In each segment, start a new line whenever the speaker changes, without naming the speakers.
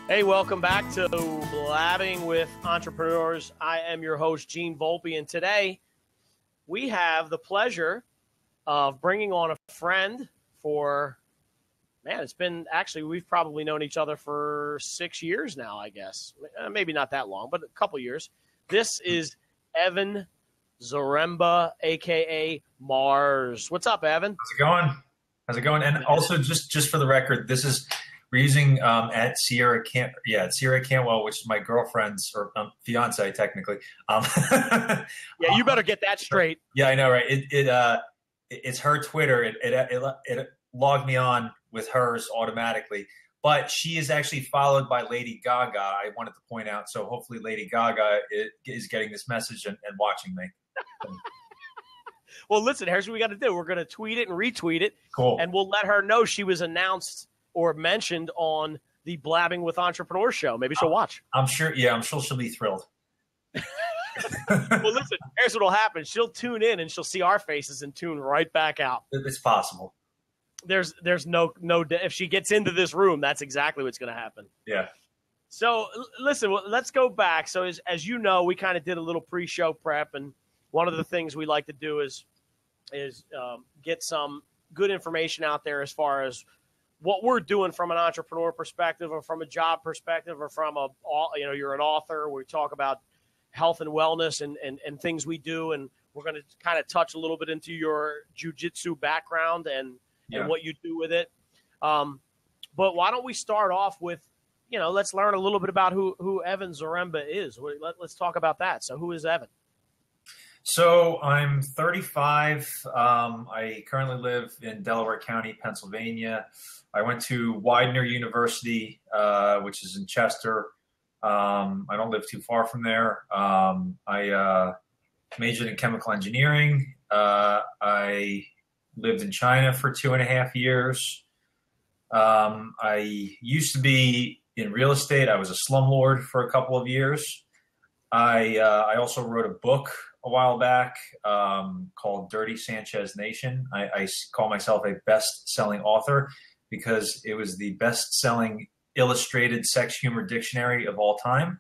Hey, welcome back to Blabbing with Entrepreneurs. I am your host, Gene Volpe, and today we have the pleasure of bringing on a friend for, it's been, actually, we've probably known each other for 6 years now, I guess. Maybe not that long, but a couple years. This is Evan Zaremba, a.k.a. Marz. What's up, Evan?
How's it going? And also, just for the record, we're using at Sierra Cantwell, which is my girlfriend's or fiance, technically.
Yeah, you better get that straight.
Yeah, I know, right? It's her Twitter. It logged me on with hers automatically, but she is actually followed by Lady Gaga. I wanted to point out, so hopefully Lady Gaga is getting this message and watching me.
Well, listen, here's what we got to do. We're going to tweet it and retweet it,
cool,
and we'll let her know she was announced or mentioned on the Blabbing with Entrepreneurs show. Maybe she'll watch.
I'm sure. Yeah, I'm sure she'll be thrilled.
Well, listen, here's what'll happen. She'll tune in and she'll see our faces and tune right back out.
It's possible.
There's no if she gets into this room, that's exactly what's going to happen.
Yeah.
So listen, let's go back. So as you know, we kind of did a little pre-show prep, and one of the things we like to do is get some good information out there as far as what we're doing from an entrepreneur perspective, or from a job perspective, or from you're an author. We talk about health and wellness and things we do, and we're going to kind of touch a little bit into your jiujitsu background and what you do with it. But why don't we start off with, let's learn a little bit about who Evan Zaremba is. Let's talk about that. So who is Evan?
So I'm 35. I currently live in Delaware County, Pennsylvania. I went to Widener University, which is in Chester. I don't live too far from there. I majored in chemical engineering. I lived in China for 2.5 years. I used to be in real estate. I was a slumlord for a couple of years. I also wrote a book a while back called Dirty Sanchez Nation. I call myself a best-selling author because it was the best-selling illustrated sex humor dictionary of all time.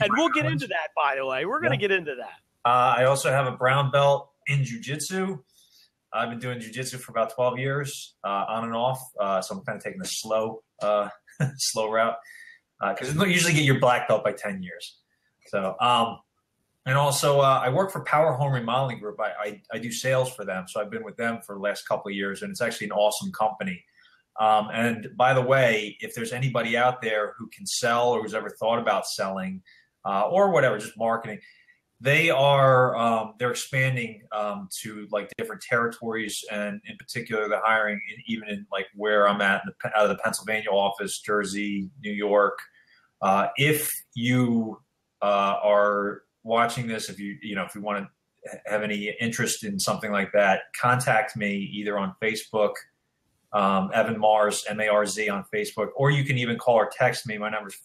And we'll get into that, by the way. We're going to get into that.
I also have a brown belt in jiu-jitsu. I've been doing jiu-jitsu for about 12 years, on and off. So I'm kind of taking the slow route because you usually get your black belt by 10 years. So, and also I work for Power Home Remodeling Group. I do sales for them. So I've been with them for the last couple of years, and it's actually an awesome company. And by the way, if there's anybody out there who can sell or who's ever thought about selling or whatever, just marketing, they're expanding to like different territories, and in particular, the hiring even in like where I'm at out of the Pennsylvania office, Jersey, New York. If you are watching this, if you want to have any interest in something like that, contact me either on Facebook, Evan Marz, M-A-R-Z on Facebook, or you can even call or text me. My number is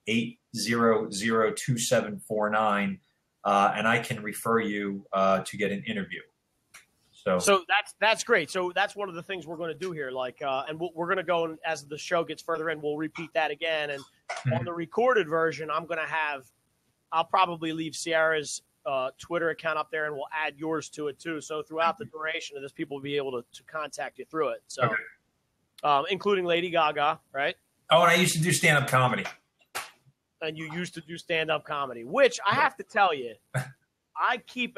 484-800-2749, and I can refer you to get an interview. So
that's great. So that's one of the things we're going to do here. And we're going to go, and as the show gets further in, we'll repeat that again. And on the recorded version, I'll probably leave Sierra's Twitter account up there, and we'll add yours to it too. So throughout the duration of this, people will be able to contact you through it. So, including Lady Gaga, right?
Oh, and I used to do stand-up comedy.
And you used to do stand-up comedy, which I have to tell you, I keep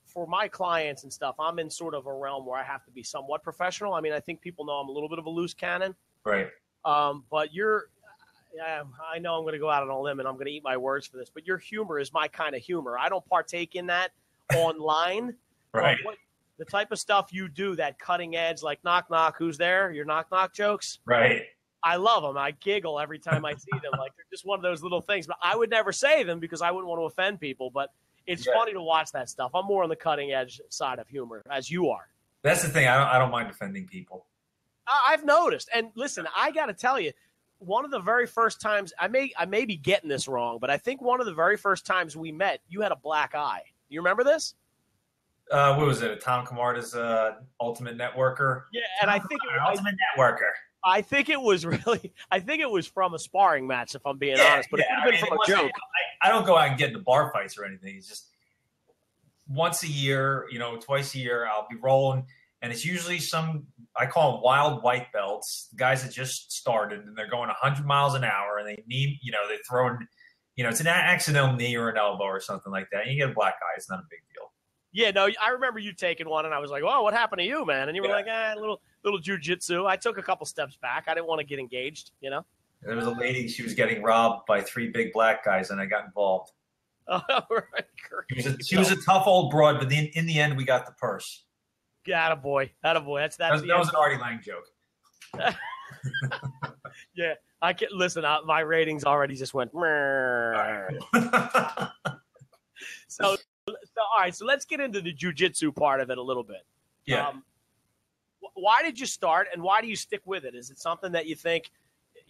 for my clients and stuff, I'm in sort of a realm where I have to be somewhat professional. I mean, I think people know I'm a little bit of a loose cannon.
Right.
But I know I'm going to go out on a limb and I'm going to eat my words for this, but your humor is my kind of humor. I don't partake in that online.
Right.
The type of stuff you do, that cutting edge, like knock, knock, who's there? Your knock, knock jokes.
Right.
I love them. I giggle every time I see them. Like, they're just one of those little things, but I would never say them because I wouldn't want to offend people, but it's funny to watch that stuff. I'm more on the cutting edge side of humor, as you are.
That's the thing. I don't mind offending people.
I've noticed. And listen, I got to tell you, one of the very first times, I may be getting this wrong, but I think one of the very first times we met, you had a black eye. Do you remember this?
What was it? Tom Camarda's Ultimate Networker?
Yeah, and I think it was
Ultimate Networker.
I think it was from a sparring match, if I'm being honest, but it could have been from a joke.
I don't go out and get into bar fights or anything. It's just once a year, twice a year, I'll be rolling. And it's usually I call them wild white belts, guys that just started and they're going 100 miles an hour and they're throwing, it's an accidental knee or an elbow or something like that. And you get a black eye. It's not a big deal.
Yeah, no, I remember you taking one and I was like, "Oh, what happened to you, man?" And you were like, little jiu-jitsu. I took a couple steps back. I didn't want to get engaged, There
was a lady, she was getting robbed by 3 big black guys and I got involved.
Oh, right.
She was a tough old broad, but in the end, we got the purse.
Attaboy. That was
an Artie Lang joke.
Yeah, I can listen. My ratings already just went. So all right. So let's get into the jiu-jitsu part of it a little bit.
Yeah.
Why did you start, and why do you stick with it? Is it something that you think,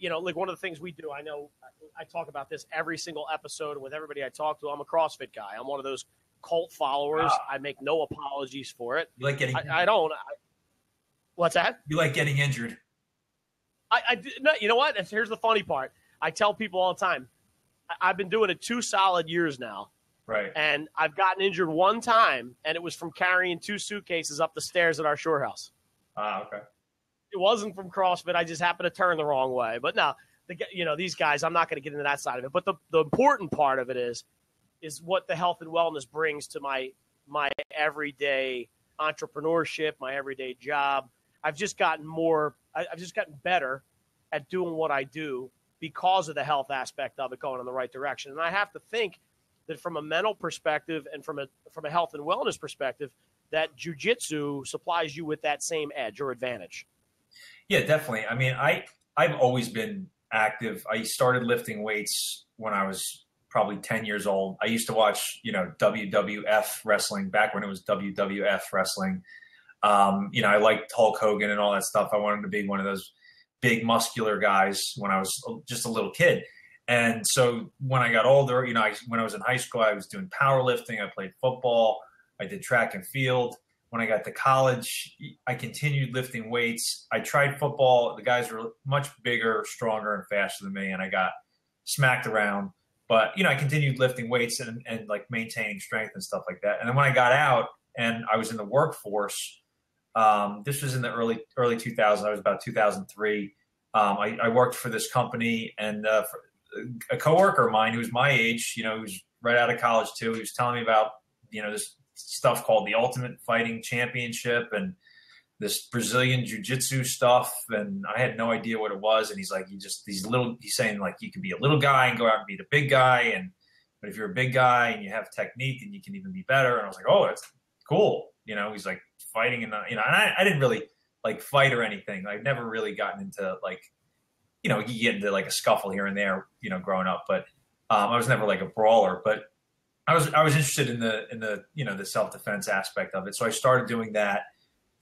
like one of the things we do? I know I talk about this every single episode, and with everybody I talk to, I'm a CrossFit guy. I'm one of those cult followers. I make no apologies for it.
You like getting?
I don't. What's that?
You like getting injured?
No, you know what? Here's the funny part. I tell people all the time. I've been doing it 2 solid years now.
Right.
And I've gotten injured one time, and it was from carrying 2 suitcases up the stairs at our shore house.
Okay.
It wasn't from CrossFit. I just happened to turn the wrong way. But no, these guys, I'm not going to get into that side of it. But the important part of it is what the health and wellness brings to my everyday entrepreneurship, my everyday job. I've just gotten better at doing what I do because of the health aspect of it going in the right direction. And I have to think that from a mental perspective and from a health and wellness perspective, that jiu-jitsu supplies you with that same edge or advantage.
Yeah, definitely. I mean, I've always been active. I started lifting weights when I was probably 10 years old. I used to watch, WWF wrestling back when it was WWF wrestling. I liked Hulk Hogan and all that stuff. I wanted to be one of those big muscular guys when I was just a little kid. And so when I got older, when I was in high school, I was doing powerlifting. I played football. I did track and field. When I got to college, I continued lifting weights. I tried football. The guys were much bigger, stronger, and faster than me, and I got smacked around. But, I continued lifting weights and like maintaining strength and stuff like that. And then when I got out and I was in the workforce, this was in the early 2000s. I was about 2003. I worked for this company, and a coworker of mine who was my age, who was right out of college too, he was telling me about, this stuff called the Ultimate Fighting Championship and this Brazilian jiu-jitsu stuff. And I had no idea what it was. And he's like, he's saying like, you can be a little guy and go out and be the big guy. But if you're a big guy and you have technique, then you can even be better. And I was like, oh, that's cool. He's like fighting and and I didn't really like fight or anything. I've never really gotten into like, you get into like a scuffle here and there, growing up, but I was never like a brawler, but I was interested in the the self-defense aspect of it. So I started doing that.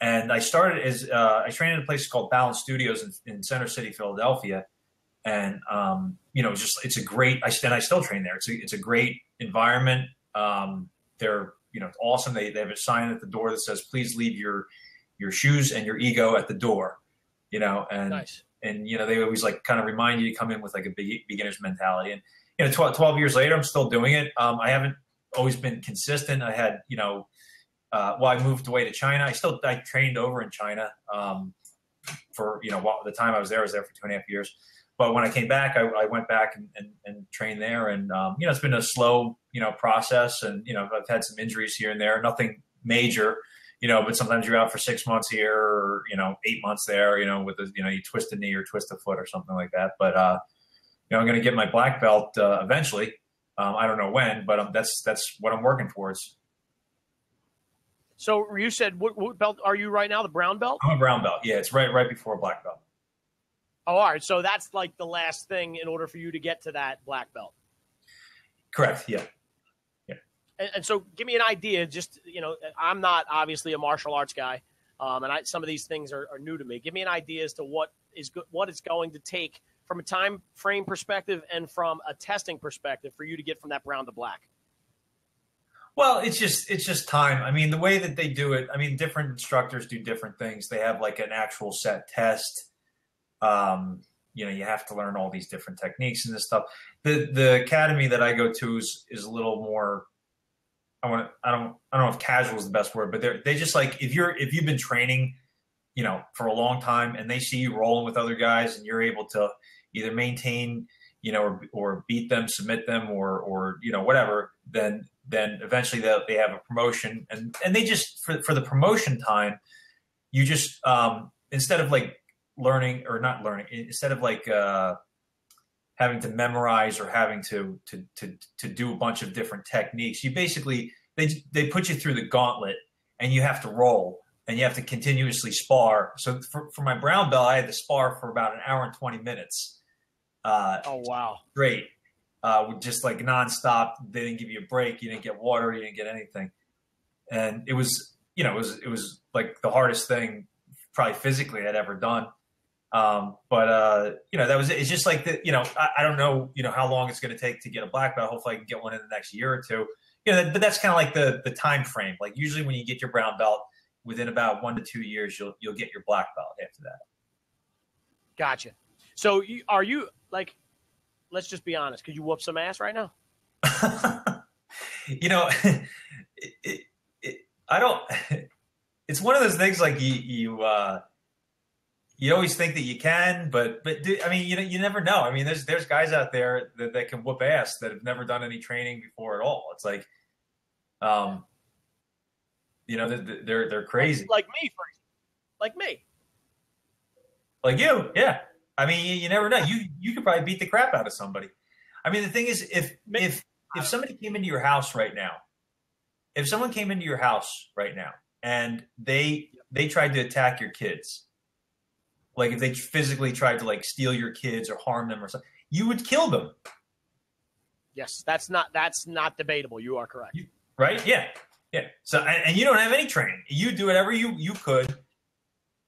And I started I trained in a place called Balance Studios in Center City, Philadelphia. And, it's a great, I still train there. It's a great environment. They're, awesome. They have a sign at the door that says, please leave your shoes and your ego at the door, and,
nice.
And, they always like kind of remind you to come in with like a beginner's mentality. And, 12 years later, I'm still doing it. I haven't always been consistent. I had, I moved away to China. I trained over in China for, the time I was there for 2.5 years. But when I came back, I went back and trained there. And, it's been a slow, process. And, I've had some injuries here and there, nothing major, but sometimes you're out for 6 months here or, 8 months there, with you twist a knee or twist a foot or something like that. But, I'm going to get my black belt eventually. I don't know when, but that's what I'm working towards.
So you said, what belt are you right now? The brown belt?
I'm a brown belt. Yeah, it's right before black belt.
Oh, all right. So that's like the last thing in order for you to get to that black belt.
Correct. Yeah.
And so give me an idea. Just, I'm not obviously a martial arts guy, and some of these things are new to me. Give me an idea as to what it's going to take from a time frame perspective and from a testing perspective for you to get from that brown to black.
Well, it's just time. I mean, the way that they do it, different instructors do different things. They have like an actual set test. You know, you have to learn all these different techniques and this stuff. The academy that I go to is a little more. I don't know if casual is the best word, but they just like if you've been training, you know, for a long time, and they see you rolling with other guys, and you're able to either maintain, you know, or beat them, submit them, or you know, whatever, then eventually they have a promotion, and they just for the promotion time, you just instead of like learning or not learning, instead of like having to memorize or having to do a bunch of different techniques, you basically they put you through the gauntlet, and you have to roll, and you have to continuously spar. So for my brown belt, I had to spar for about an hour and 20 minutes.
Oh wow!
Great, just like nonstop. They didn't give you a break. You didn't get water. You didn't get anything, and it was, you know, it was like the hardest thing probably physically I'd ever done. But you know, it's just like the, you know, I don't know, you know, how long it's going to take to get a black belt. Hopefully I can get one in the next year or two, you know, but that's kind of like the time frame. Like usually when you get your brown belt, within about 1 to 2 years, you'll get your black belt after that.
Gotcha. So are you like, let's just be honest. Could you whoop some ass right now?
You know, I don't, it's one of those things like you always think that you can, but I mean, you never know. I mean, there's guys out there that can whoop ass that have never done any training before at all. It's like, you know, they're crazy.
Like me, for example. Like me.
Like you, yeah. I mean, you never know. You could probably beat the crap out of somebody. I mean, the thing is, if somebody came into your house right now, if someone came into your house right now and they tried to attack your kids, like if they physically tried to like steal your kids or harm them or something, you would kill them.
Yes, that's not debatable. You are correct.
Right? Yeah. Yeah. So, and you don't have any training. You do whatever you could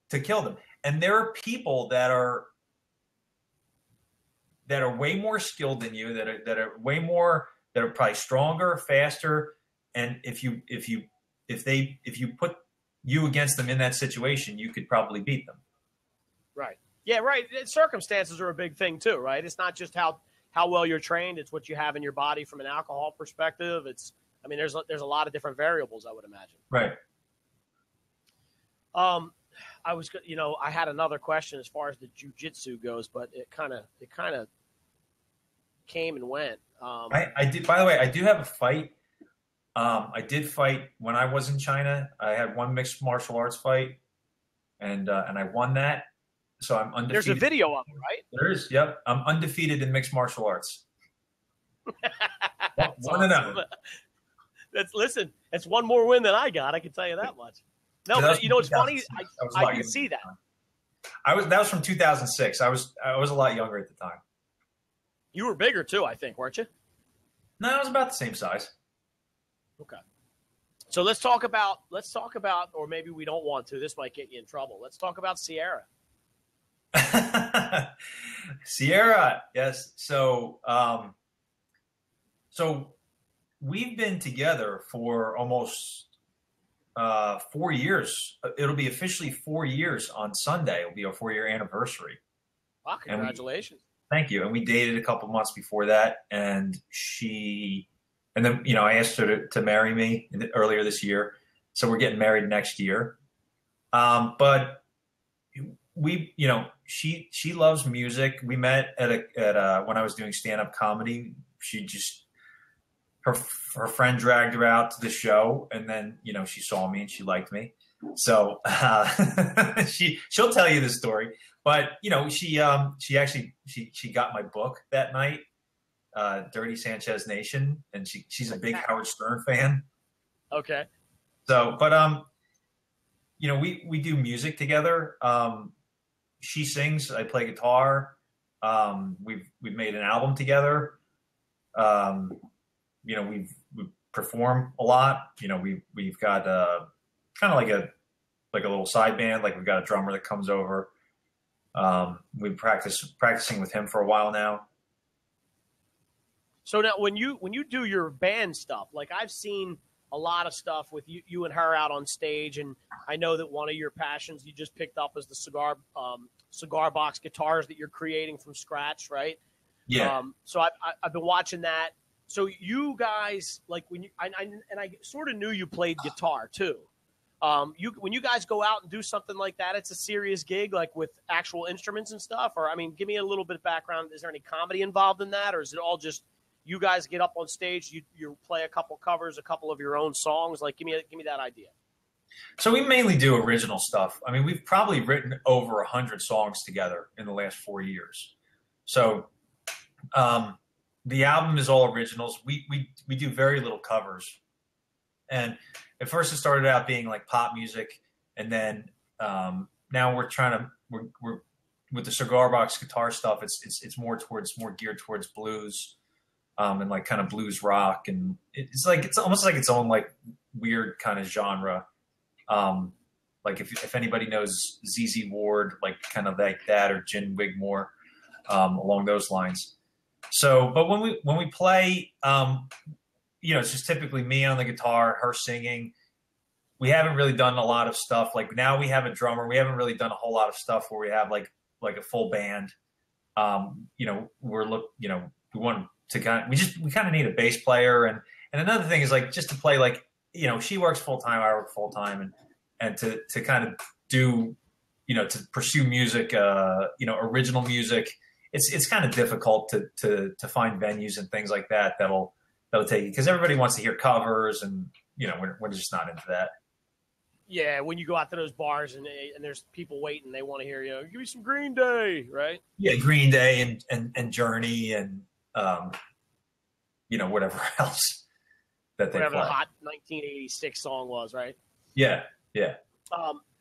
to kill them. And there are people that are way more skilled than you, that are way more, that are probably stronger, faster. And if you put you against them in that situation, you could probably beat them.
Right. Yeah, right. Circumstances are a big thing too, right? It's not just how well you're trained. It's what you have in your body from an alcohol perspective. I mean, there's a lot of different variables, I would imagine.
Right.
I had another question as far as the jiu-jitsu goes, but it kind of came and went.
I did, by the way, I do have a fight. I did fight when I was in China. I had one mixed martial arts fight, and I won that. So I'm undefeated.
There's a video of it, right?
There is. Yep. I'm undefeated in mixed martial arts. One and out.
Listen, it's one more win than I got. I can tell you that much. No, you know what's funny? I can see that.
That was from 2006. I was a lot younger at the time.
You were bigger too, I think, weren't you?
No, I was about the same size.
Okay. So let's talk about, or maybe we don't want to. This might get you in trouble. Let's talk about Sierra.
Sierra, yes. So we've been together for almost 4 years. It'll be officially 4 years on Sunday. It'll be our 4-year anniversary.
Wow, congratulations.
Thank you. And we dated a couple months before that, and then, you know, I asked her to marry me earlier this year. So we're getting married next year. But we, you know, she loves music. We met at when I was doing stand-up comedy. Her friend dragged her out to the show, and then, you know, she saw me and she liked me. So she'll tell you the story. But, you know, she got my book that night, Dirty Sanchez Nation, and she's a big Howard Stern fan.
Okay.
So, but you know, we do music together. She sings, I play guitar. We've made an album together. You know, we perform a lot. You know, we've got kind of like a little side band. Like we've got a drummer that comes over. We've practicing with him for a while now.
So now when you do your band stuff, like I've seen a lot of stuff with you and her out on stage, and I know that one of your passions you just picked up is the cigar box guitars that you're creating from scratch, right?
Yeah.
So I've been watching that. So you guys, like when you I sort of knew you played guitar too. When you guys go out and do something like that, it's a serious gig, like with actual instruments and stuff. Or I mean, give me a little bit of background. Is there any comedy involved in that, or is it all just you guys get up on stage, you play a couple covers, a couple of your own songs? Like, give me that idea.
So we mainly do original stuff. I mean, we've probably written over 100 songs together in the last 4 years. So the album is all originals. We do very little covers. And at first it started out being like pop music. And then now we're with the cigar box guitar stuff, it's more geared towards blues. And like kind of blues rock, and it's almost like its own like weird kind of genre. Like if anybody knows ZZ Ward, like kind of like that, or Gin Wigmore, along those lines. So, but when we play, it's just typically me on the guitar, her singing. We haven't really done a lot of stuff. Like now we have a drummer. We haven't really done a whole lot of stuff where we have like a full band. We want to we kind of need a bass player, and another thing is like just to play, like, she works full time, I work full time, and to kind of do, to pursue music, original music. It's kind of difficult to find venues and things like that'll take you, because everybody wants to hear covers, and we're just not into that.
Yeah, when you go out to those bars and there's people waiting, they want to hear, give me some Green Day, right?
Yeah, Green Day and Journey and whatever else that they
whatever
play.
The hot 1986 song was, right?
Yeah.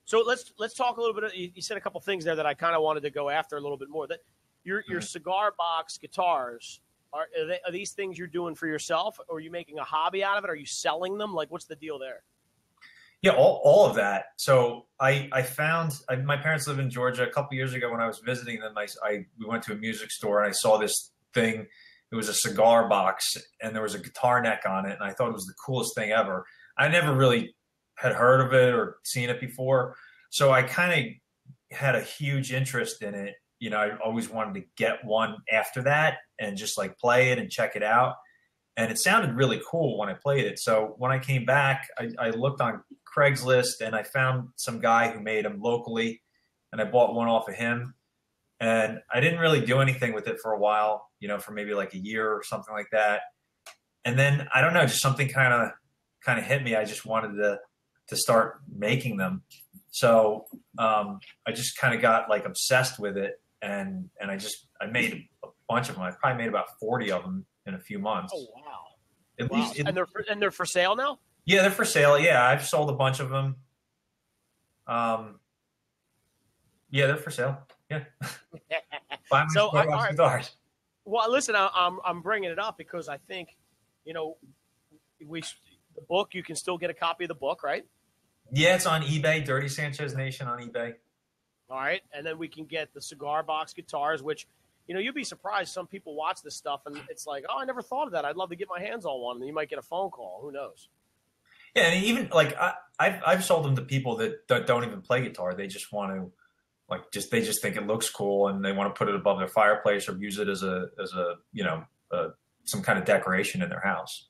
So let's talk a little bit. You said a couple things there that I kind of wanted to go after a little bit more. That your cigar box guitars, are these things you're doing for yourself, or are you making a hobby out of it? Are you selling them? Like, what's the deal there?
Yeah, all of that. So I found my parents live in Georgia. A couple years ago when I was visiting them, we went to a music store and I saw this thing. It was a cigar box and there was a guitar neck on it, and I thought it was the coolest thing ever. I never really had heard of it or seen it before, so I kind of had a huge interest in it. I always wanted to get one after that and just like play it and check it out. And it sounded really cool when I played it. So when I came back, I looked on Craigslist and I found some guy who made them locally, and I bought one off of him. And I didn't really do anything with it for a while, for maybe like a year or something like that. And then I don't know, just something kind of hit me. I just wanted to start making them. So I just kind of got like obsessed with it, and I made a bunch of them. I probably made about 40 of them in a few months.
Oh wow!
At least,
and they're for sale now.
Yeah, they're for sale. Yeah, I've sold a bunch of them. Yeah, they're for sale. Yeah.
So all right. Well, listen, I'm bringing it up because I think, the book, you can still get a copy of the book, right?
Yeah, it's on eBay. Dirty Sanchez Nation on eBay.
All right, and then we can get the cigar box guitars, which, you'd be surprised. Some people watch this stuff and it's like, oh, I never thought of that. I'd love to get my hands on one. And you might get a phone call. Who knows?
Yeah, and even like I've sold them to people that don't even play guitar. They just want to they just think it looks cool and they want to put it above their fireplace or use it as a some kind of decoration in their house.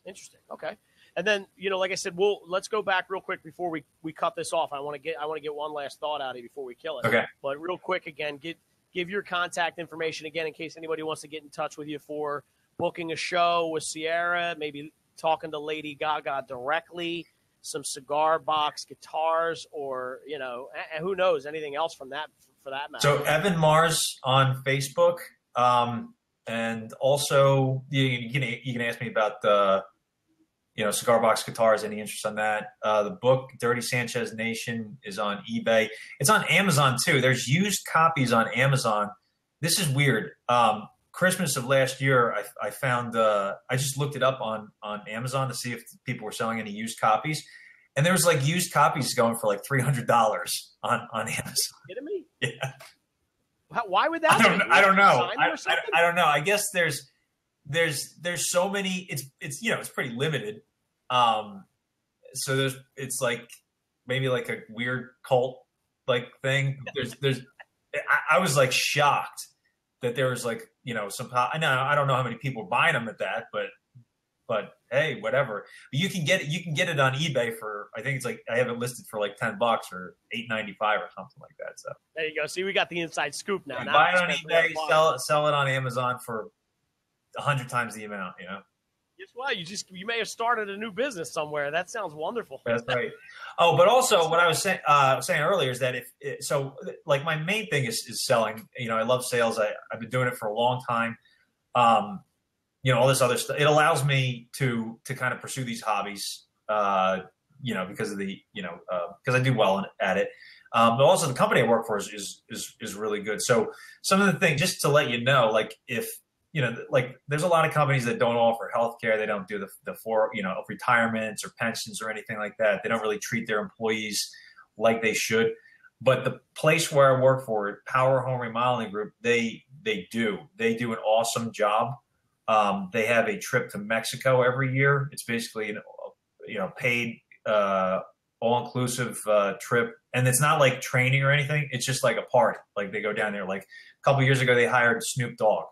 Interesting. Okay. And then, like I said, let's go back real quick before we cut this off. I want to get one last thought out of you before we kill it.
Okay.
But real quick again, give your contact information again in case anybody wants to get in touch with you for booking a show with Sierra, maybe talking to Lady Gaga directly, some cigar box guitars, or, and who knows, anything else for that matter.
So Evan Marz on Facebook. And also you can ask me about the, cigar box guitars, any interest on that. The book Dirty Sanchez Nation is on eBay. It's on Amazon too. There's used copies on Amazon. This is weird. Christmas of last year, I found, I just looked it up on Amazon to see if people were selling any used copies. And there was like used copies going for like $300 on Amazon.
Are you kidding me?
Yeah.
Why would that
I don't know. I don't know. I guess there's so many, it's pretty limited. So it's like maybe like a weird cult like thing. I was like shocked that there was like, you know, I don't know how many people buying them at that, but hey, whatever. But you can get it on eBay for, I think it's like, I have it listed for like $10 or $8.95 or something like that. So
there you go. See, we got the inside scoop now.
Buy it on eBay, sell it on Amazon for 100 times the amount, you know?
Guess what? You may have started a new business somewhere. That sounds wonderful.
That's right. Oh, but also what I was saying earlier is that like my main thing is selling. You know, I love sales. I've been doing it for a long time. You know, all this other stuff. It allows me to kind of pursue these hobbies. You know, because of because I do well at it. But also the company I work for is really good. So some of the things, just to let you know, like if, you know, like there's a lot of companies that don't offer healthcare. They don't do the retirements or pensions or anything like that. They don't really treat their employees like they should. But the place where I work for, Power Home Remodeling Group, they do an awesome job. They have a trip to Mexico every year. It's basically paid all-inclusive trip, and it's not like training or anything. It's just like a party. Like they go down there. Like a couple of years ago, they hired Snoop Dogg.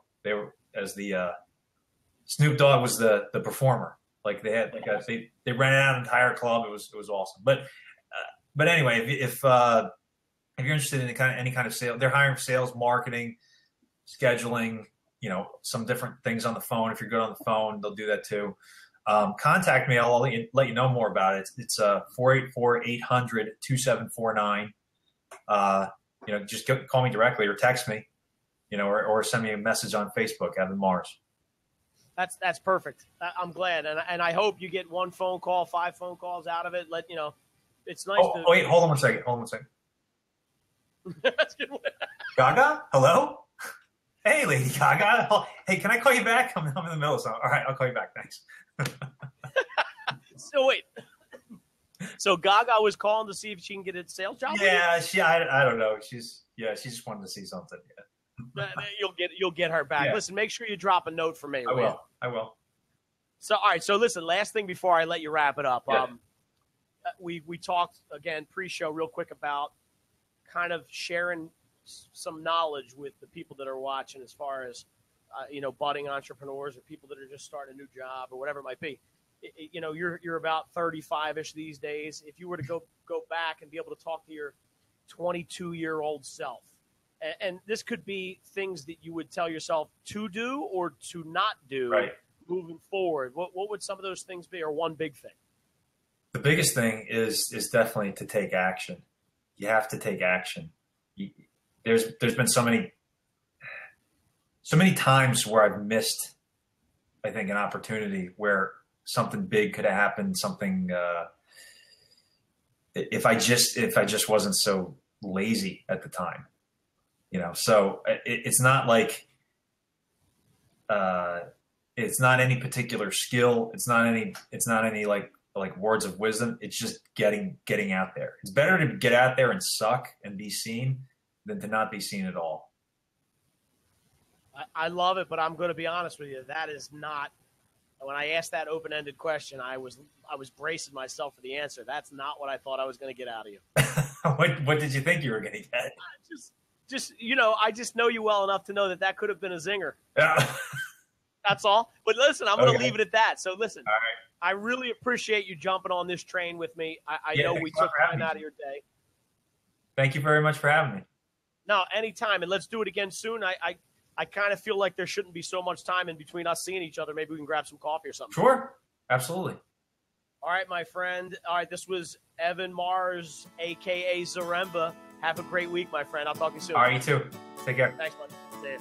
Snoop Dogg was the performer. Like they had they rented out an entire club. It was awesome. But anyway, if you're interested in any kind of sale, they're hiring sales, marketing, scheduling. You know, some different things on the phone. If you're good on the phone, they'll do that too. Contact me. I'll let you know more about it. It's 484-800-2749. You know, just call me directly or text me. You know, or send me a message on Facebook, Evan Marz.
That's perfect. I'm glad, and I hope you get 1 phone call, 5 phone calls out of it. It's nice.
Wait, hold on one second. Gaga, hello. Hey, Lady Gaga. Hey, can I call you back? I'm in the middle of something. All right, I'll call you back. Thanks.
So wait. So Gaga was calling to see if she can get a sales job?
Yeah, I don't know. She just wanted to see something. Yeah.
You'll get her back.
Yeah.
Listen, make sure you drop a note for me.
I will.
So all right. So listen, last thing before I let you wrap it up.
Yeah.
We talked again pre-show real quick about kind of sharing some knowledge with the people that are watching as far as budding entrepreneurs or people that are just starting a new job or whatever it might be. You know, you're about 35-ish these days. If you were to go back and be able to talk to your 22-year-old self, and this could be things that you would tell yourself to do or to not do moving forward, what would some of those things be, or one big thing?
The biggest thing is definitely to take action. You have to take action. There's been so many times where I've missed, I think, an opportunity where something big could have happened. Something if I just wasn't so lazy at the time, you know. So it's not like it's not any particular skill. It's not any like words of wisdom. It's just getting out there. It's better to get out there and suck and be seen than to not be seen at all.
I love it, but I'm going to be honest with you. That is not, when I asked that open-ended question, I was bracing myself for the answer. That's not what I thought I was going to get out of you.
What did you think you were going to get?
I just know you well enough to know that could have been a zinger.
Yeah.
That's all. But listen, I'm going to leave it at that. So listen,
all right.
I really appreciate you jumping on this train with me. I know we took time out of your day.
Thank you very much for having me.
No, anytime. And let's do it again soon. I kind of feel like there shouldn't be so much time in between us seeing each other. Maybe we can grab some coffee or something.
Sure. Absolutely.
All right, my friend. All right, this was Evan Marz, a.k.a. Zaremba. Have a great week, my friend. I'll talk to you soon.
All right, you too. Take care.
Thanks, bud. See you.